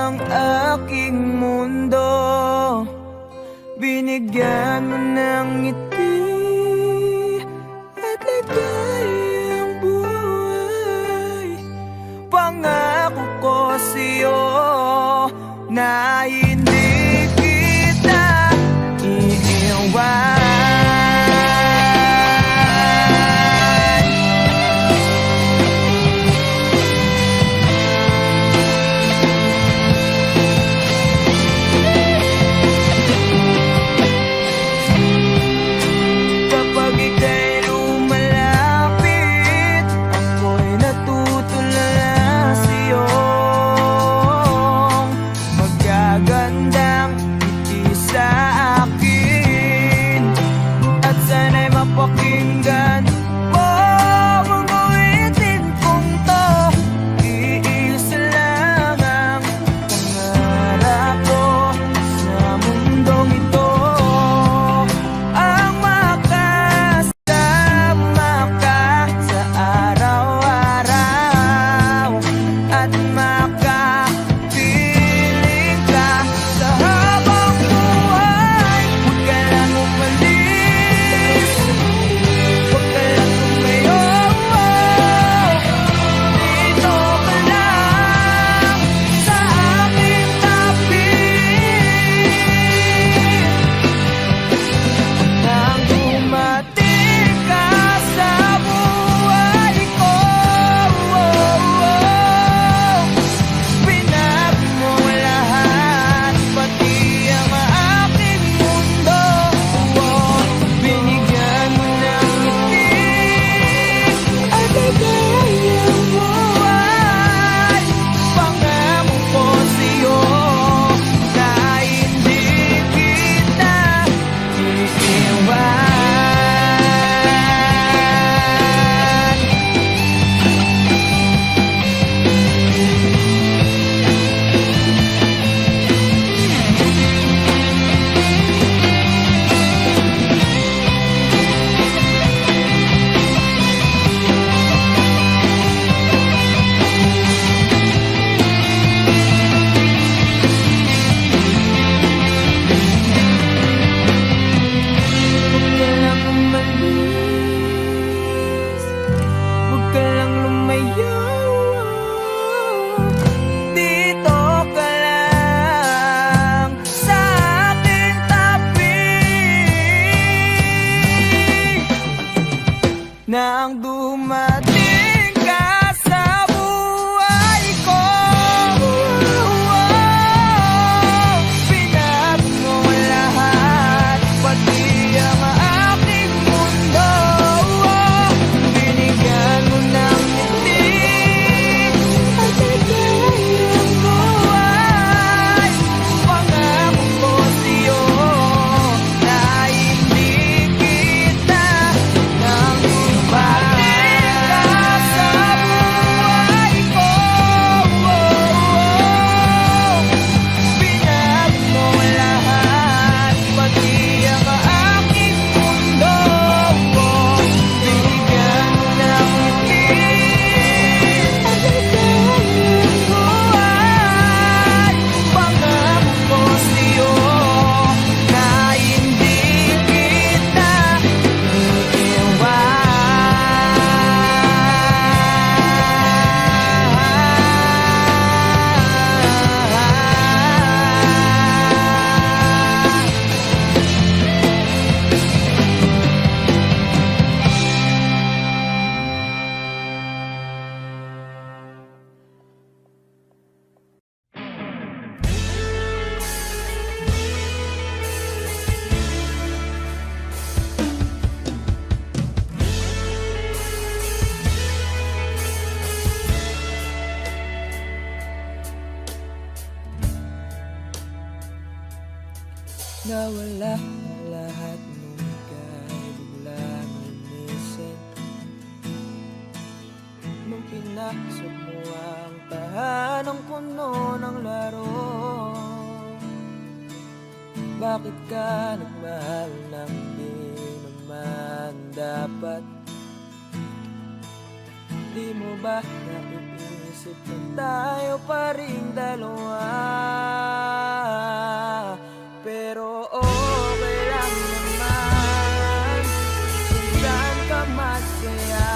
ang aking mundo. Binigyan mo ng ngiti at ligayang buhay. Pangako ko sa'yo na hindi kita iiwan. Pakinggan mo ang awitin kong to. Iisa lang ang pangarap ko sa mundong ito, ang makasama ka sa araw-araw at makapiling ka sa habang buhay. Huwag ka lang umalis, nang dumating ka sa buhay ko. Pinag mo lahat, pati ang aking mundo. Binigyan mo ng ngiti at ligayang buhay. Pangako ko sa'yo na hindi kita nang nawala na lahat nung ika'y biglang lumisin. Nung pinasok mo ang tahanang puno ng laro, bakit ka nagmahal ng di naman dapat? Di mo ba naiisip Isip na tayo pa rin dalawa, pero okay lang naman kung saan ka masaya.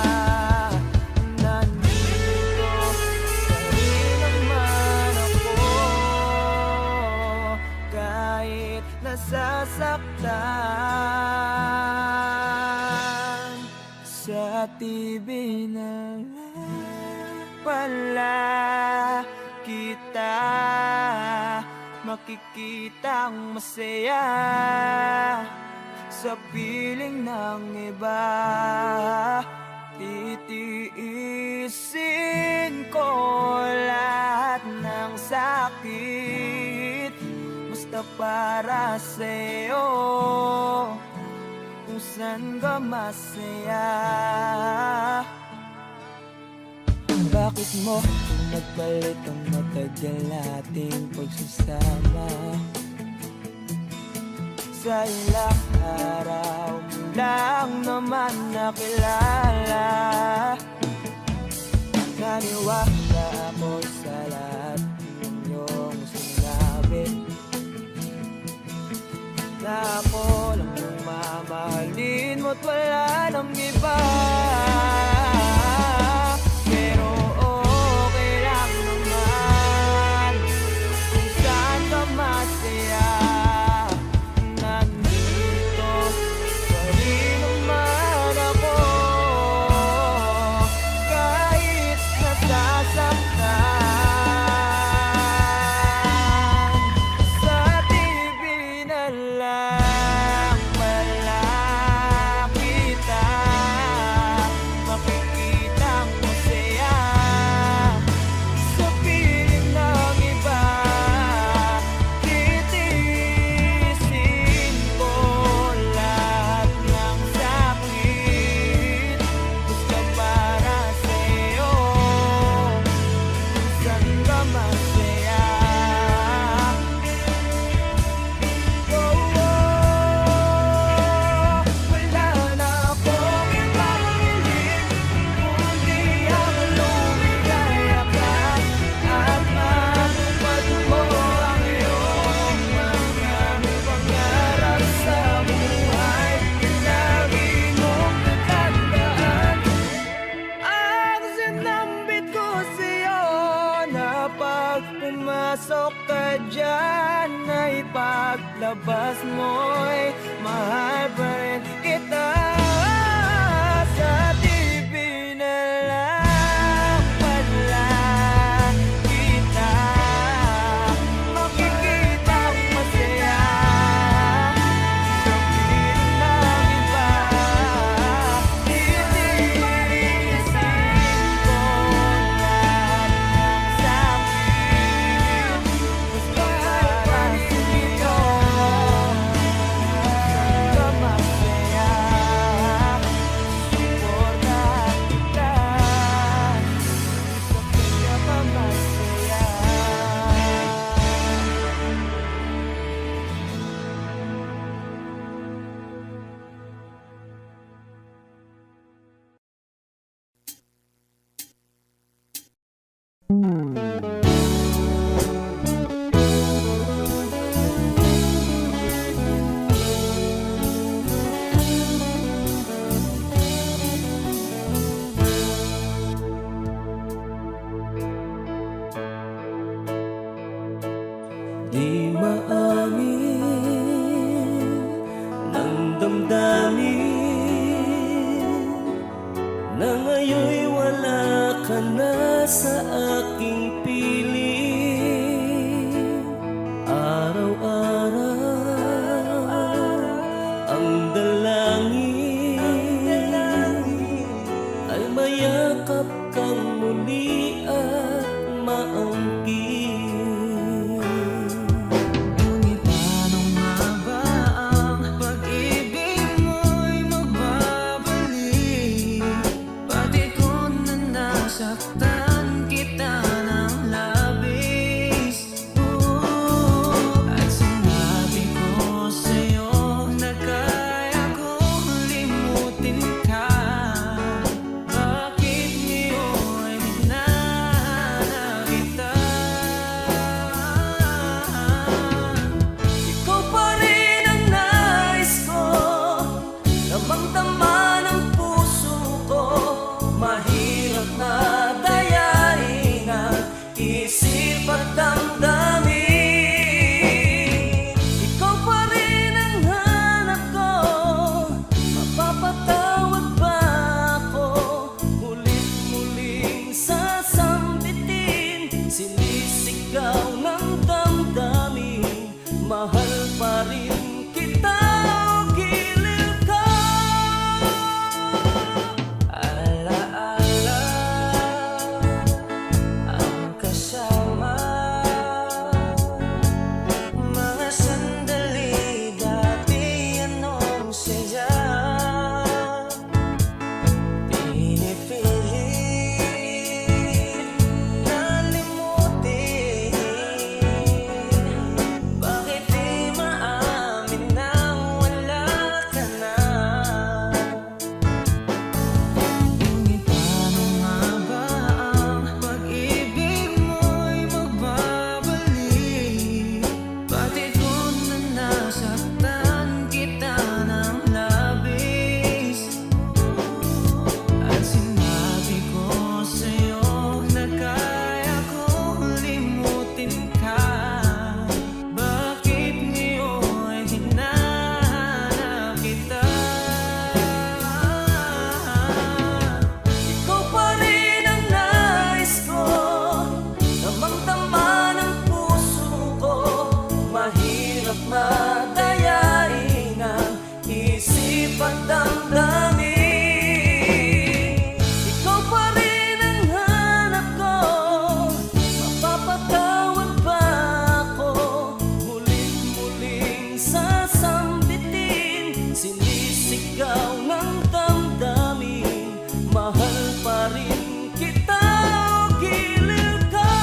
Nandito pa rin naman ako, kahit nasasaktan. Sa TV na pala kita makikitang masaya sa piling ng iba. Titiisin ko lahat ng sakit basta para sa'yo, kung saan ka masaya. Bakit mo nagpalit ang matagal nating pagsasama? Sa ilang araw mo lang naman nakilala. Naniwala ako sa lahat ng iyong sinabi, na ako lang ang mamahalin mo't wala nang iba. Pumasok ka dyan, ay paglabas mo'y mahal pa rin kita. Sa TV na lang pala kita makikitang masaya sa piling ng iba. Titiisin ko lahat ng sakit basta para sa'yo, ka masaya. Suporta kita sa pinakamasaya. Di maamin ng damdamin na ngayon'y wala ka na sa aking piling. Araw-araw ang dalangin ay mayakap kang muli at maangkin. Ngunit paano nga ba ang pag-ibig mo'y magbabalik? Pati ko na nasaktan kita. madayain ang isip at damdamin. Ikaw pa rin ang hanap ko, mapapatawad ba ako? Muling-muling sasambitin, sinisigaw ng damdamin. Mahal pa rin kita o giliw ka.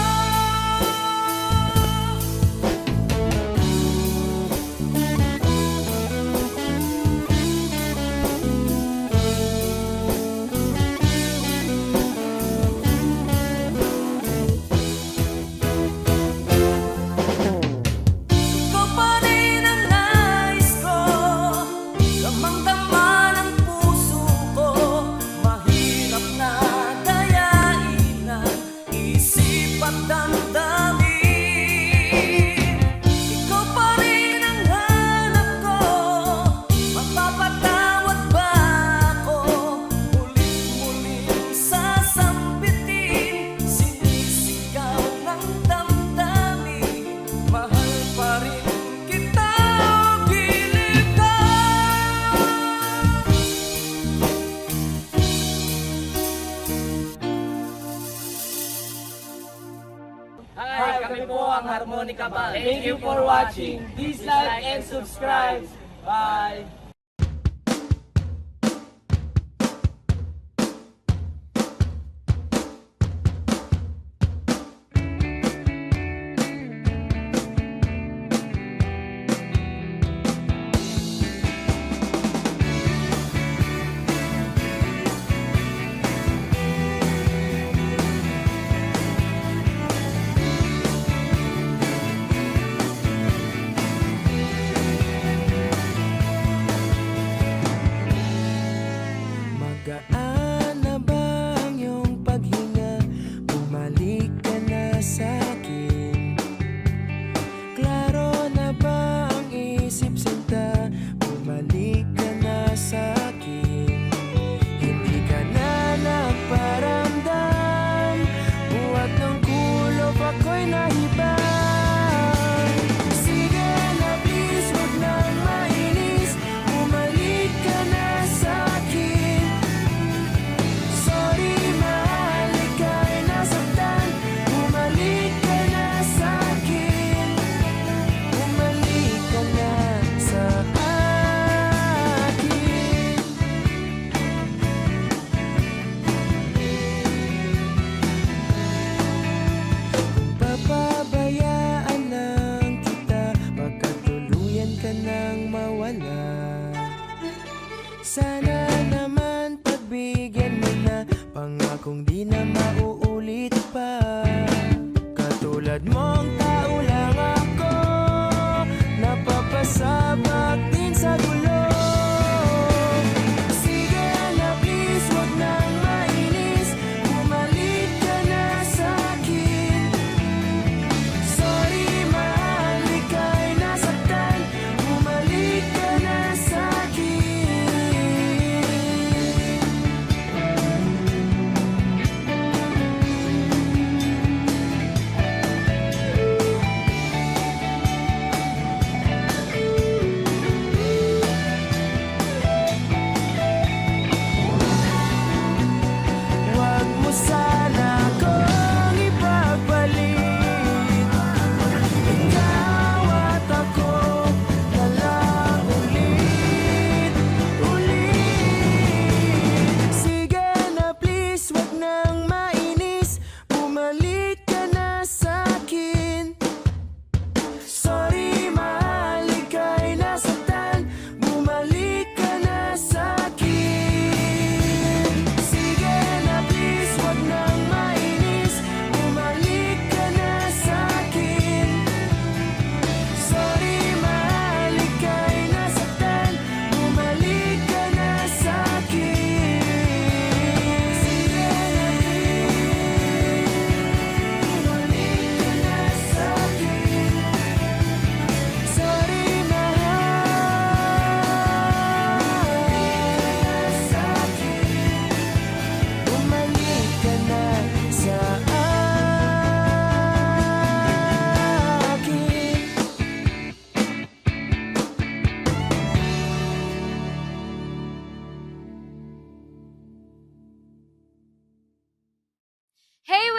Ikaw pa rin ang nais ko, damang-dama ng puso ko. Mahirap na dayain ang isip at damdamin. Ikaw pa rin ang hanap ko, mapapatawad ba ako? Muling-muling sasambitin, sinisigaw ng damdamin. Mahal pa rin kita o giliw ka. Hi, kami po ang Harmonica Band. Thank you for watching. Please like and subscribe. Bye!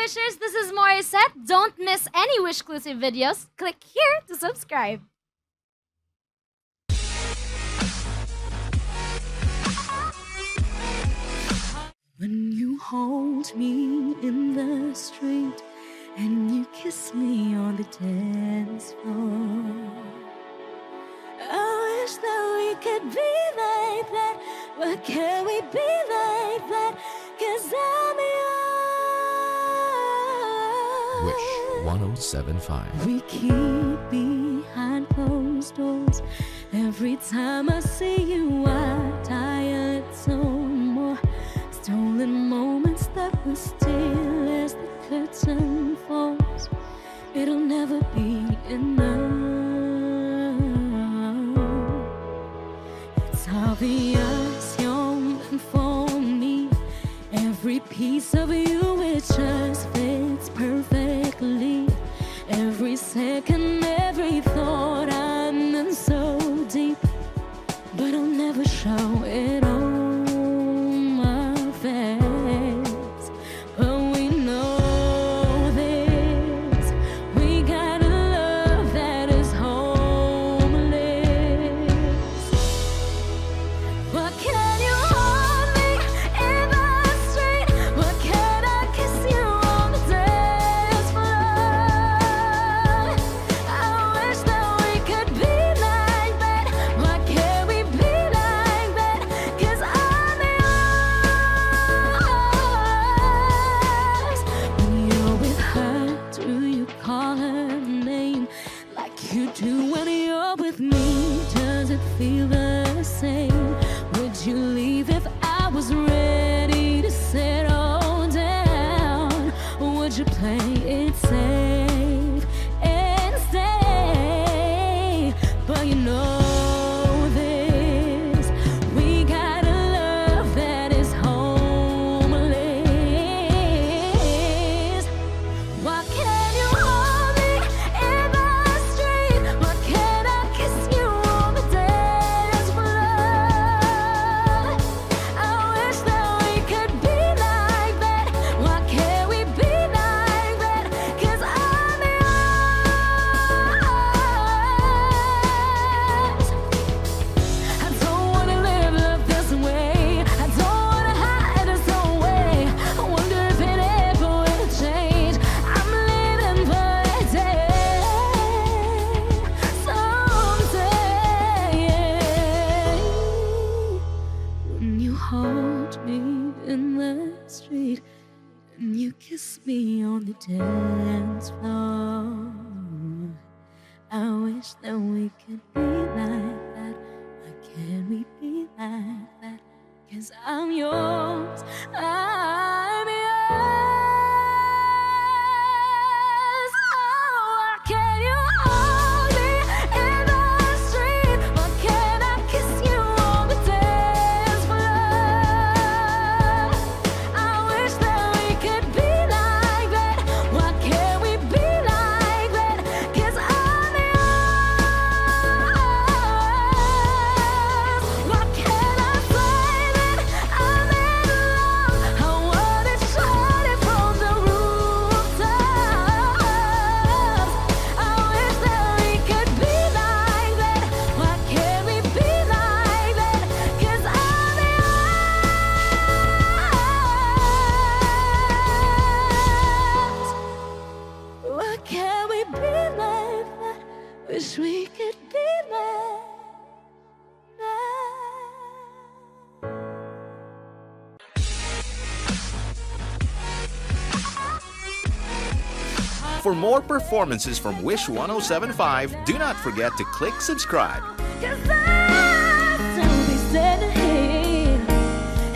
Wishers, this is Morissette. Don't miss any Wish-clusive videos. Click here to subscribe. When you hold me in the street and you kiss me on the dance floor, I wish that we could be like that. But can we be like that? 'Cause I'm yours. Wish 1075. We keep behind closed doors. Every time I see you, I die a little more. Stolen moments that will steal as the curtain falls. It'll never be enough. It's obvious you're meant for me. Every piece of you, it just fits perfectly. Every second, every thought, I'm in so deep. But I'll never show it on my face. But we know this. We got a love that is homeless. What can you hold me in the street? What can I kiss you on the dance floor? I wish that we could be like that. Why can't we be like that? 'Cause I'm yours. When you're with her, do you call her name like you do when you're with me? Does it feel the same? Would you leave if I was ready to settle down? Would you play it safe and stay? But you know this, we got a love that is homeless. Why can't you hold me in the street? Why can't I kiss you on the dance floor? I wish that we could be like that. Why can't we be like that? 'Cause I'm yours. I don't wanna live love this way. I don't wanna hide this away. I wonder if it ever will change. I'm living for a day, someday. When you hold me in the street and you kiss me on the dance floor, I wish that we could be like that. Why can't we be like that? 'Cause I'm yours, I'm yours. Oh, why can't you hold me in the street? Why can't I kiss you on the dance floor? I wish that we could be like that. Why can't we be like that? 'Cause I'm yours. Why can't I say that I'm in love? I wanna shout it from the rooftops. I wish that we could be like that. Why can't we be like that? 'Cause I'm yours. Why can't we be like that? Wish we could be like that. For more performances from Wish 1075, do not forget to click subscribe. 'Cause I still be standing here,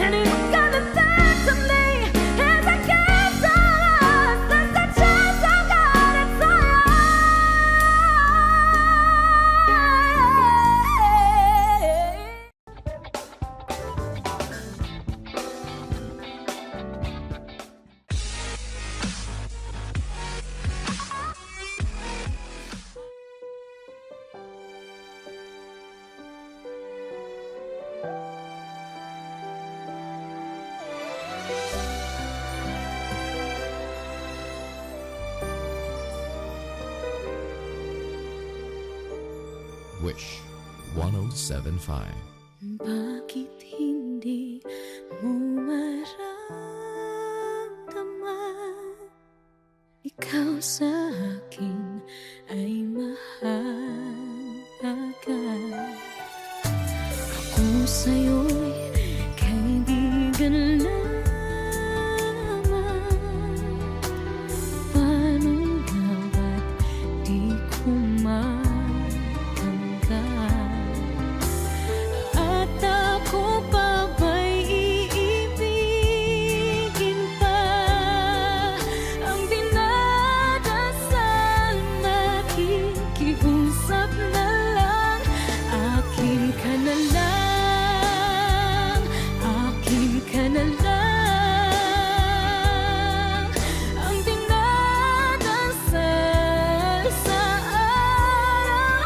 and you're coming back to me as I get so lost. That's the chance I got, it's all Wish 1075. Bakit hindi mo maramdaman? Ikaw sa akin ay mahalaga. Ako sa'yo'y kaibigan lamang. Paano nga ba't di ko matanggap? At ako pa ba'y iibigin pa? Ang dinadasal, makikiusap na lang. Akin ka na lang, akin ka na lang. Ang dinadasal sa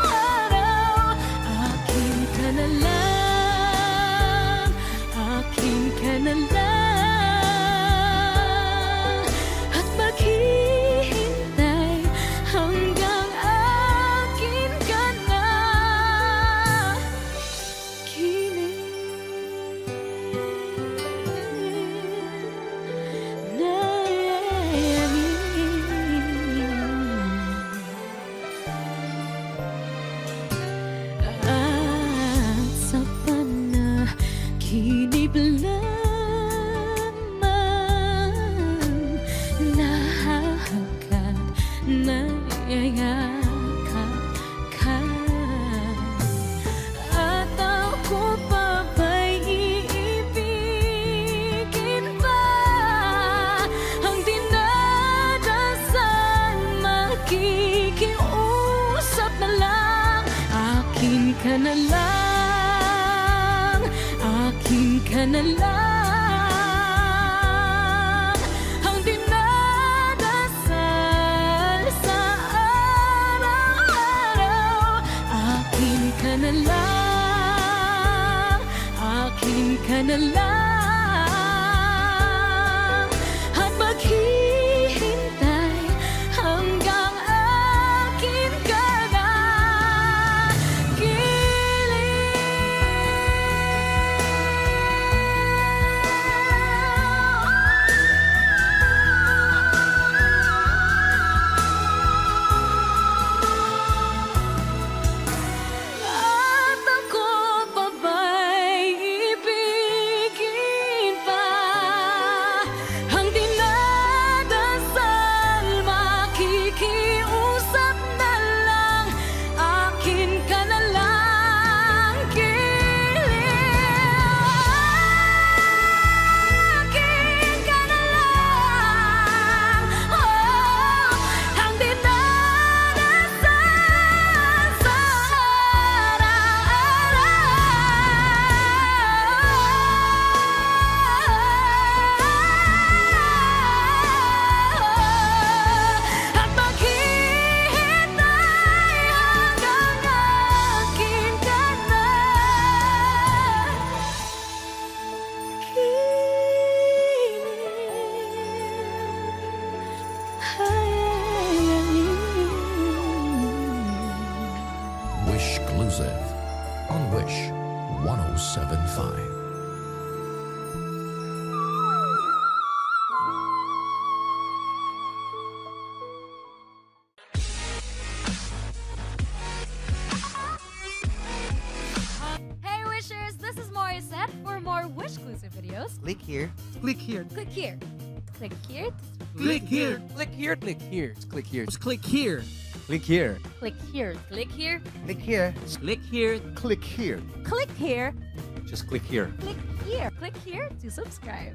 araw-araw. Akin ka na lang, akin ka na lang. At maghihintay hanggang akin ka na. At sa panaginip lamang, nahahagkat, nayayakap ka. At ako pa ba'y iibigin pa? Ang dinadasal, makikiusap na lang. Akin ka na lang, akin ka na lang. Ang dinadasal sa araw-araw. Akin ka na lang, akin ka na lang. At maghihintay hanggang akin ka na. At ako pa ba'y ibigin pa? Ang dinadasal, makikiusap na lang. Akin ka na lang, akin ka na lang. Ang dinadasal sa araw-araw. At maghihintay hanggang akin ka na. Wish Exclusive on Wish 1075. Hey Wishers, this is Morissette. For more Wish-clusive videos, Click here. Click here. click here. Click here. Click here. Click here. Click here. Click here. Just click here. Click here. Click here. Click here. Click here. Click here. Click here. Click here. Just click here. Click here. Click here to subscribe.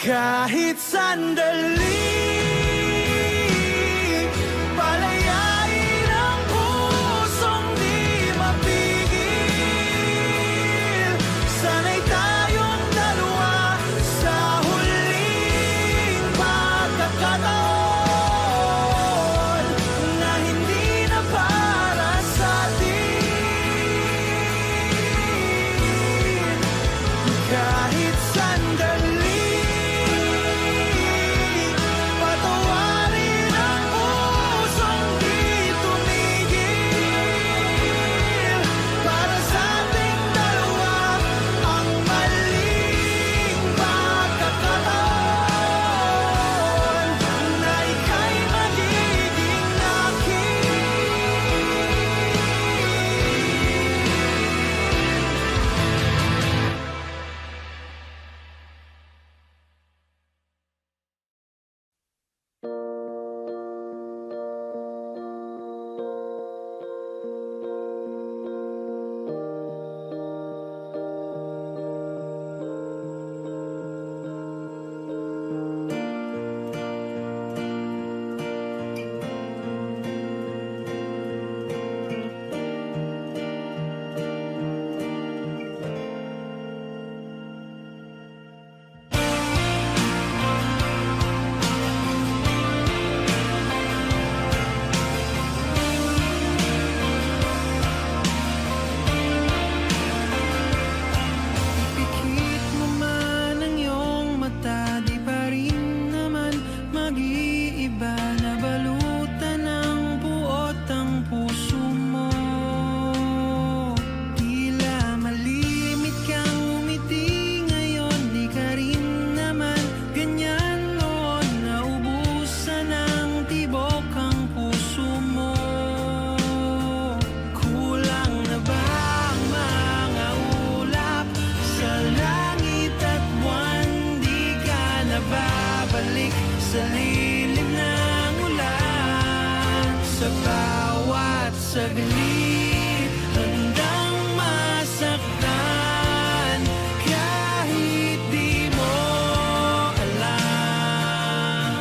Kahit sandali, palayain ang pusong di mapigil. Sana'y tayong dalawa sa huling pagkakataon na hindi na para sa atin. Kahit sandali, patawarin ang pusong di tumigil. Para sa ating dalawa ang maling pagkakataon na ika'y magiging akin. Ipikit mo man ang iyong mata, di pa rin naman mag-iiba. Nabalutan ng buot ang puso mo. Tila malimit kang umiti ngayon, di ka rin naman ganyan noon. Naubusan ng tibok ang puso mo. Kulang na ba ang mga ulap sa langit at buwan? Di ka na babalik sa lilim ng ulan. Sa bawat saglit handang masaktan, kahit di mo alam.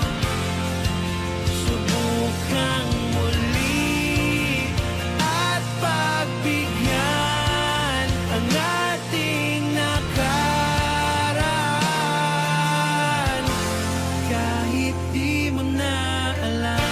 Subukang muli at pagbigyan ang ating nakaraan, kahit di mo na alam.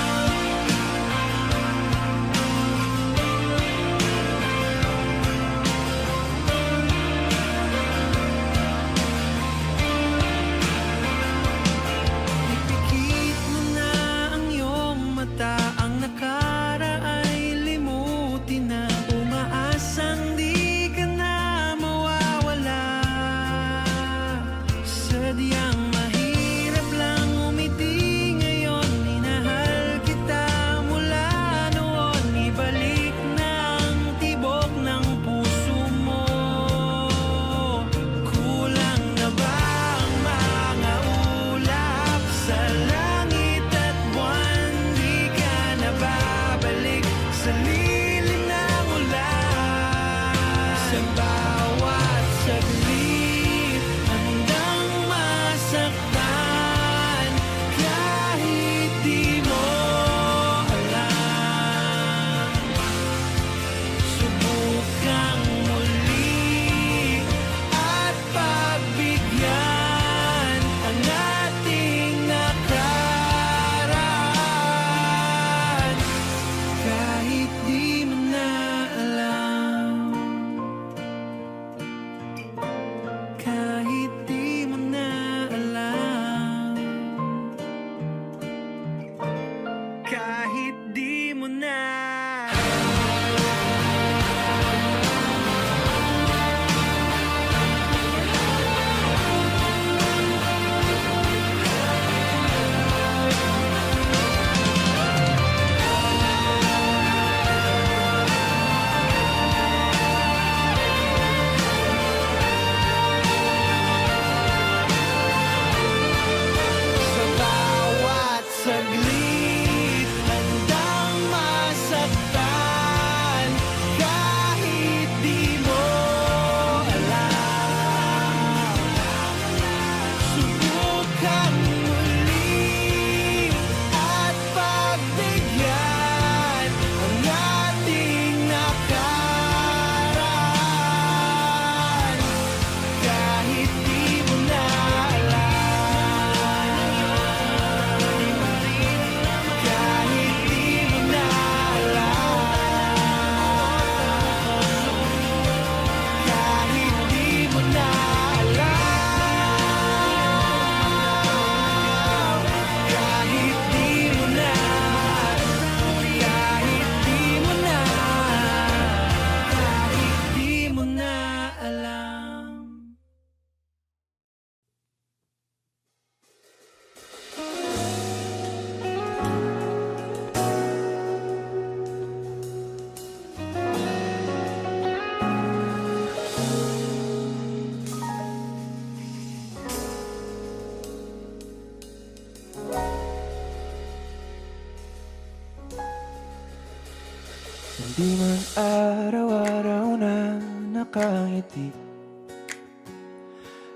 Di man araw-araw na nakangiti,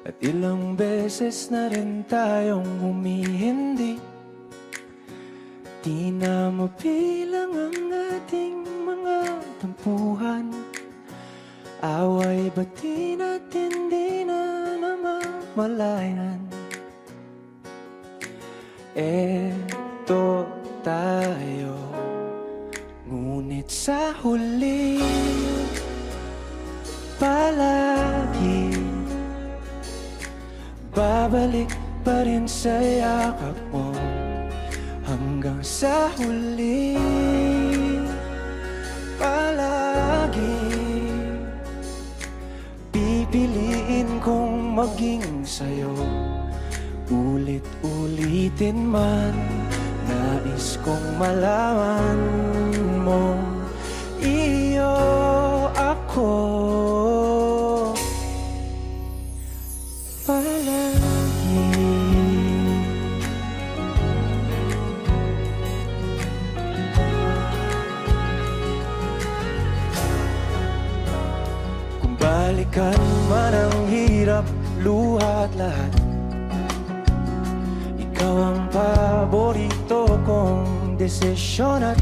at ilang beses na rin tayong humihindi. Di na mabilang ang ating mga tampuhan. Away bati natin di na namamalayan. Eto tayo, ngunit sa huli palagi babalik pa rin sa yakap mo. Hanggang sa huli palagi pipiliin kong maging sa'yo. Ulit-ulitin man, nais kong malaman mo, iyo ako palagi. Kung balikan man ang hirap, luha at lahat, ikaw ang paborito kong desisyon. At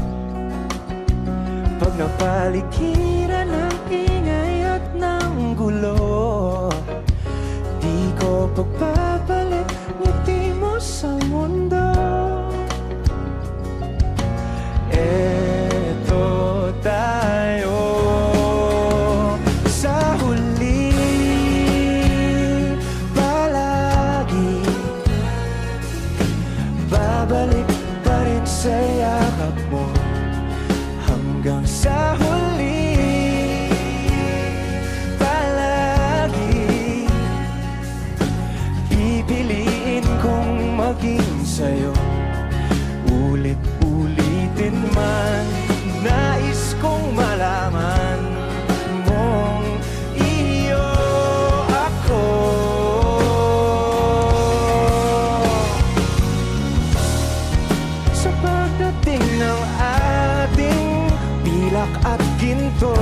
pag napaligiran ng ingay at ng gulo, di ko pagbabalik ngiti mo sa mundo. Eto tayo sa huli palagi, babalik pa rin sa yakap mo. Hanggang sa huli palagi pipiliin kong maging sa'yo. Ulit-ulitin man, nais kong malaman mong iyo ako. Sa pagdating ng ating pilak at ginto,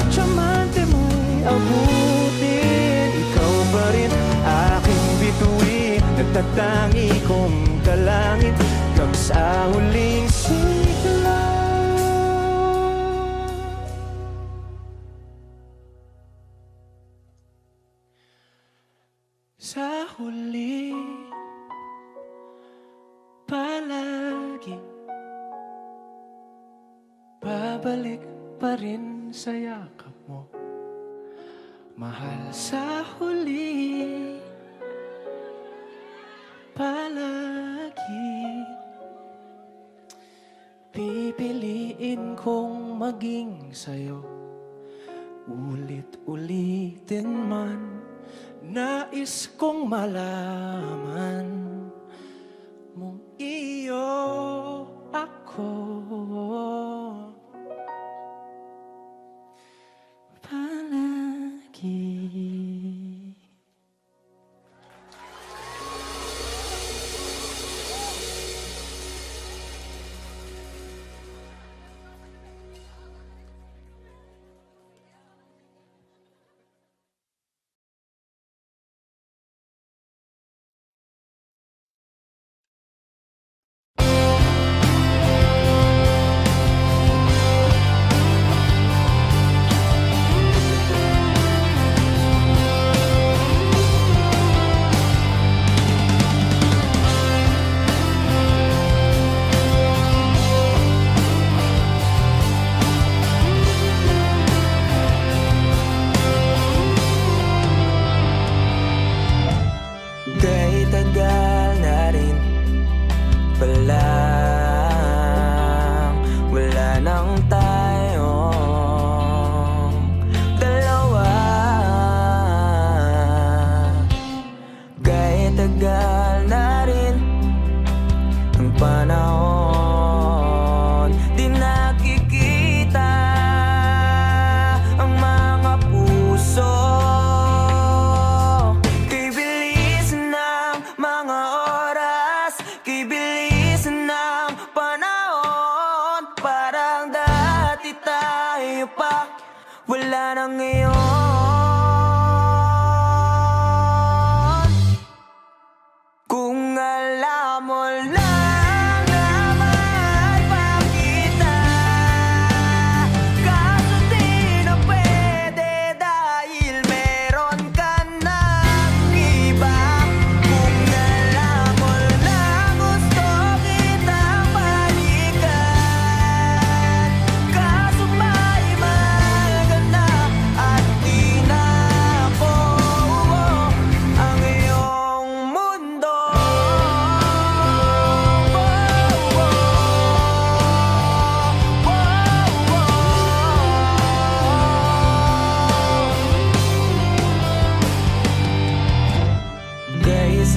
tiyamante mo'y abutin. Ikaw pa rin aking bituin, nagtatangi kong kalangit hanggang sa huling sigla. Sa huli palagi babalik pa rin sa yakap mo, mahal. Sa huli palagi pipiliin kong maging sa'yo. Ulit-ulitin man, nais kong malaman mong iyo ako.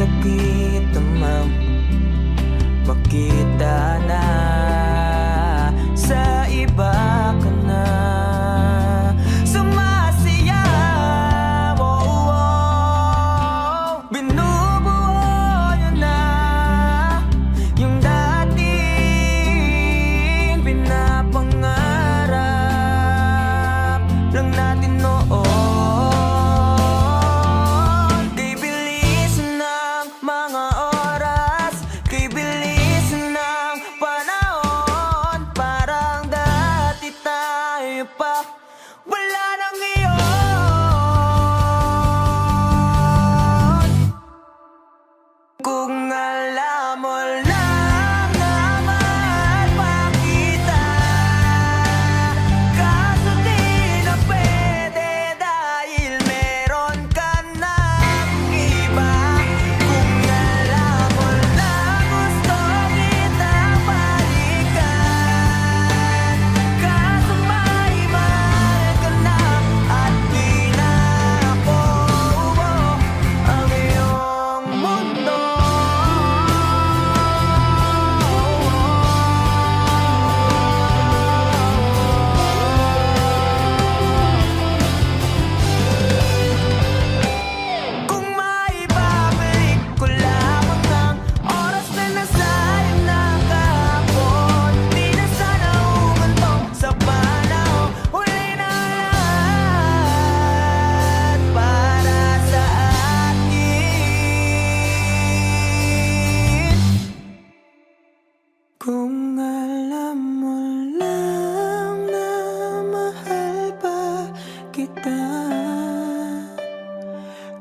sakit namang makita na sa iba ka na sumasayaw. Binubuo niyo na yung dating pinapangarap lang natin noon. Kay bilis ng mga oras, kay bilis ng panahon, parang dati tayo pa wala nang iyon. Kung alam mo lang na mahal pa kita, kaso di na pwede dahil meron ka ng iba. Kung alam mo lang gusto kitang balikan, kaso may mahal ka na at di na ako ang iyong mundo. Kung maibabalik ko lamang ang oras na nasayang na kahapon, di na sana humantong sa panahon. Huli na lahat para sa akin. Kung alam mo lang na mahal pa kita,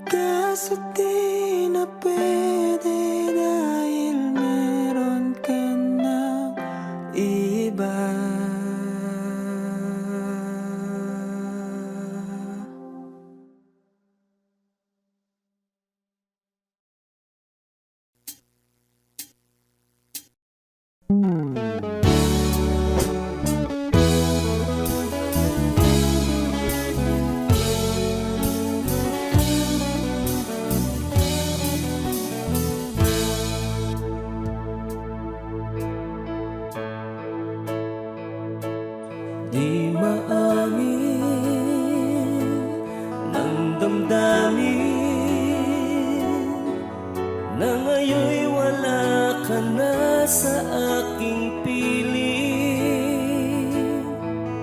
kaso di na pwede dahil meron ka ng iba. Di maamin ng damdamin na ngayon'y wala ka na sa aking piling.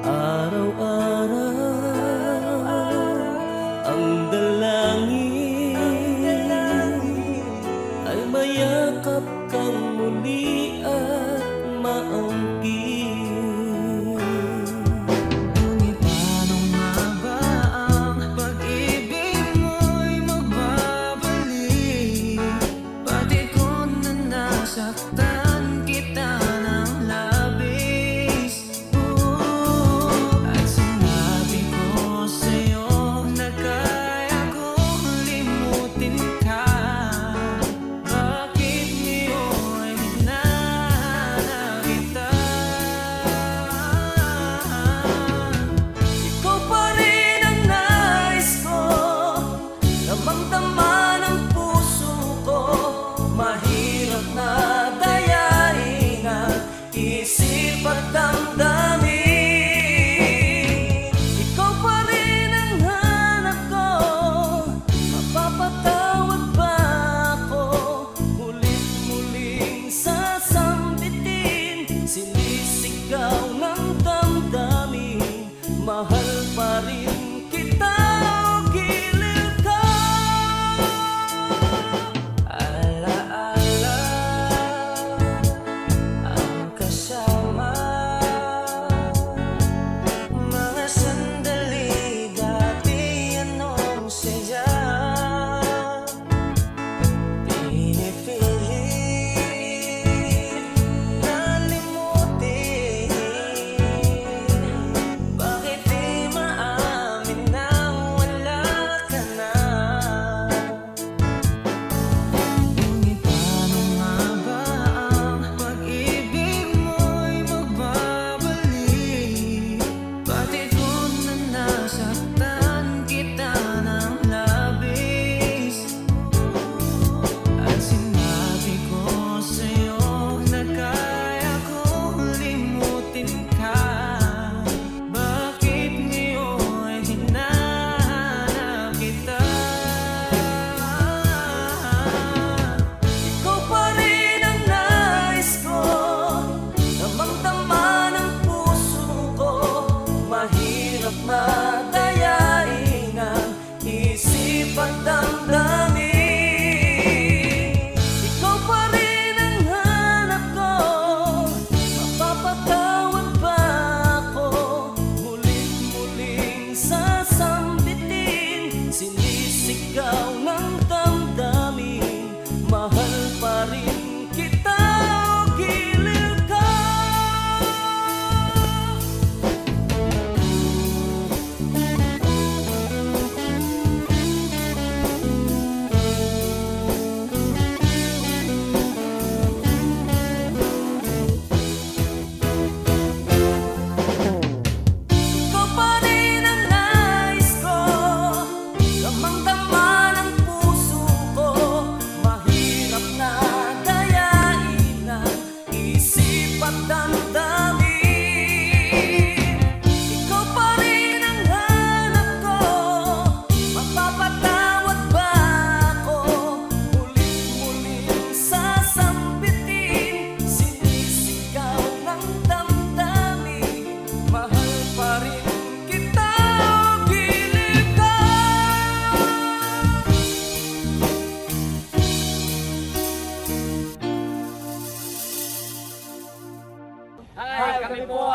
Araw-araw ang dalangin ay mayakap kang muli at maangkin. Ngunit paano nga ba ang pag-ibig mo'y magbabalik? Pati ko na nasaktan kita ng labis. At sinabi ko sa'yo na kaya kong limutin ka. Bakit ngayon hinahanap kita? Ikaw pa rin ang nais ko, damang-dama ng puso ko. Mahirap na dayain ang isip at damdamin. Ikaw pa rin ang hanap ko, mapapatawad ba ako? Mulit-muling sasambitin, sinisigaw ng damdamin. Mahal pa rin kita o giliw ka.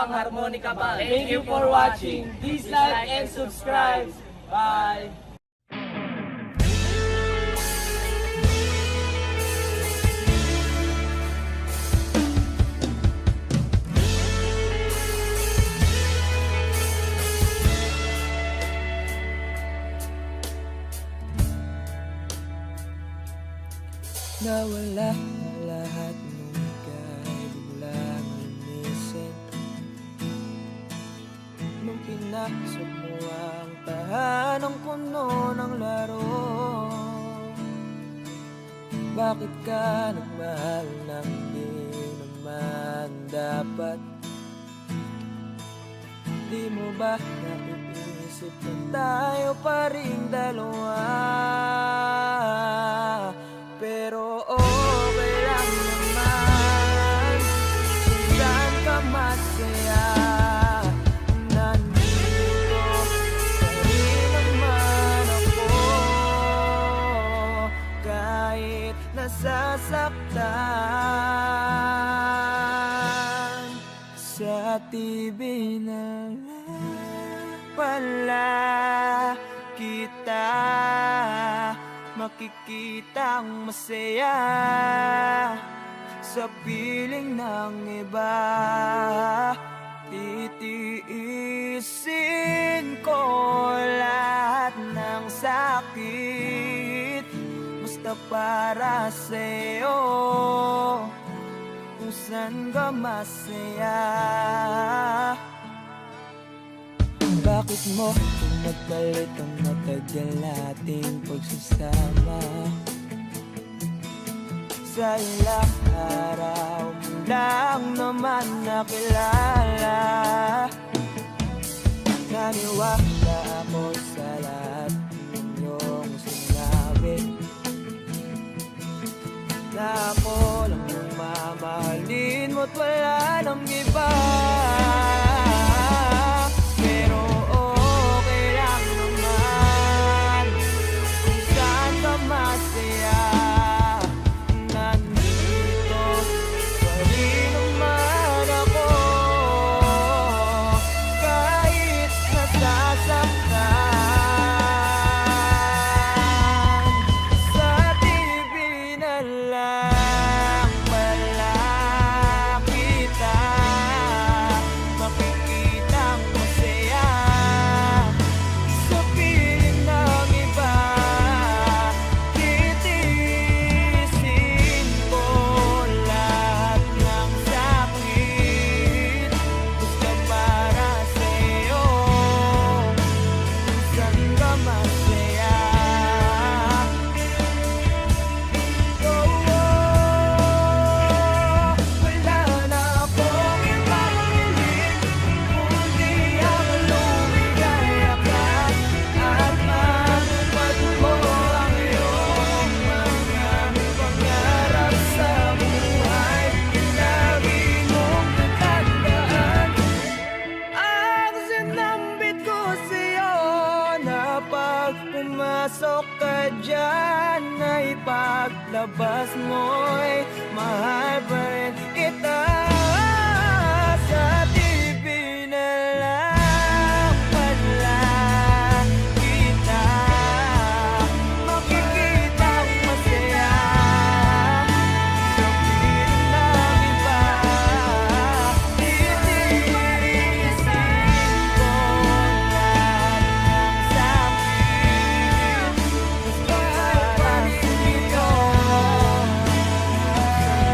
ang Harmonica Band. Thank you for watching. Please like and subscribe. Bye! Nawala lahat nung ika'y biglang lumisin Nung pinasok mo ang tahanang puno ng laro Bakit ka nagmahal nang di naman dapat? Di mo ba naiisip na tayo pa ring dalawa? Pero okay lang naman kung saan ka masaya. Nandito pa rin naman ako kahit nasasaktan. Sa TV na pala kita makikitang masaya sa piling ng iba. Titiisin ko lahat ng sakit basta para sa'yo, kung saan ka masaya. Bakit mo nagpalit ang matagal nating pagsasama? Sa ilang araw mo lang naman nakilala. Naniwala ako sa lahat ng iyong sinabi, na ako lang ang mamahalin mo't wala nang iba. Pumasok ka dyan ay paglabas mo'y mahal pa rin kita. Sa TV na lang pala kita makikitang masaya sa piling ng iba. Titiisin ko lahat ng sakit para sa'yo,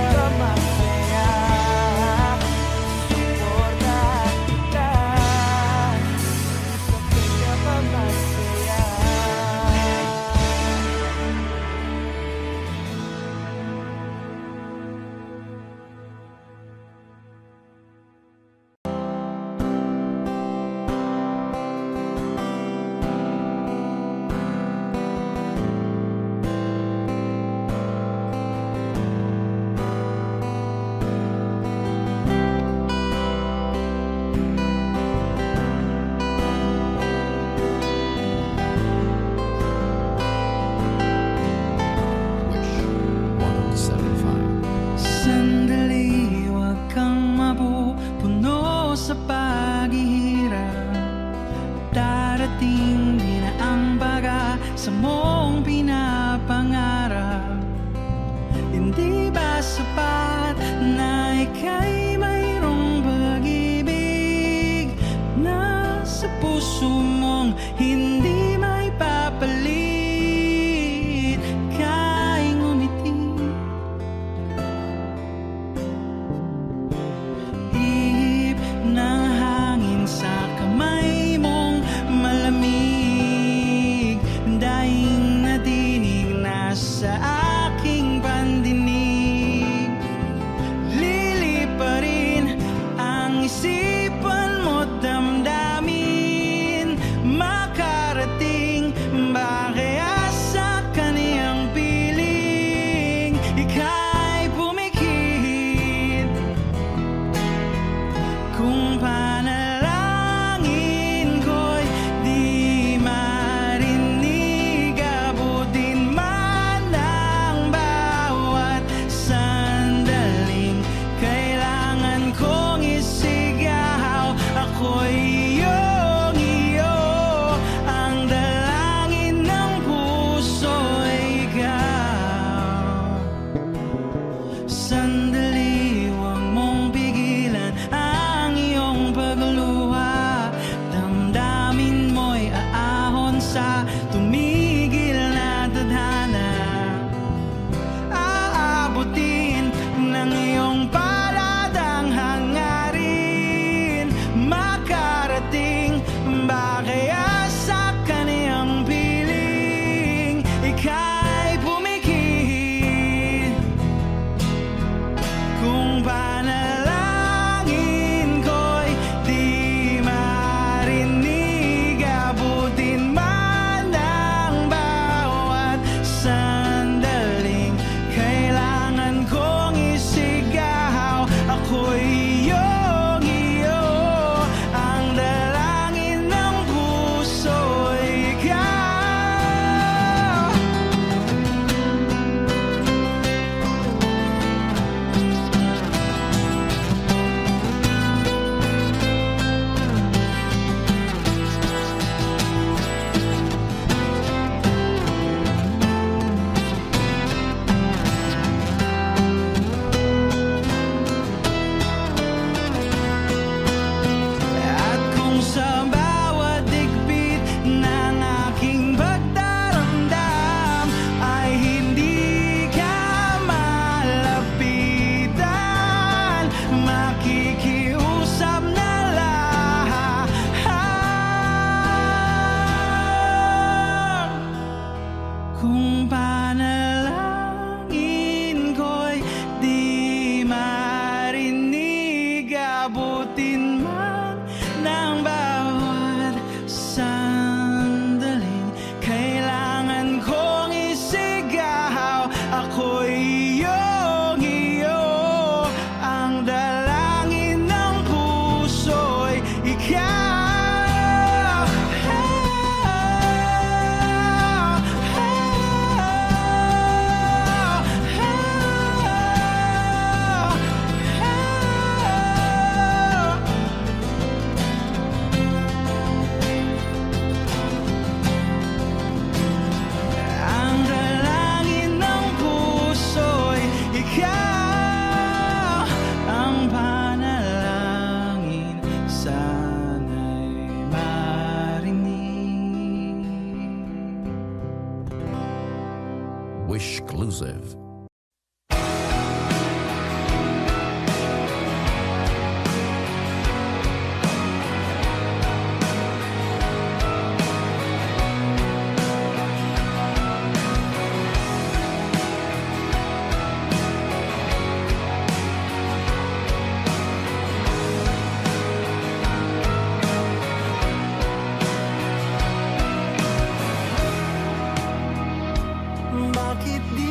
ka masaya. Wishclusive. Bakit di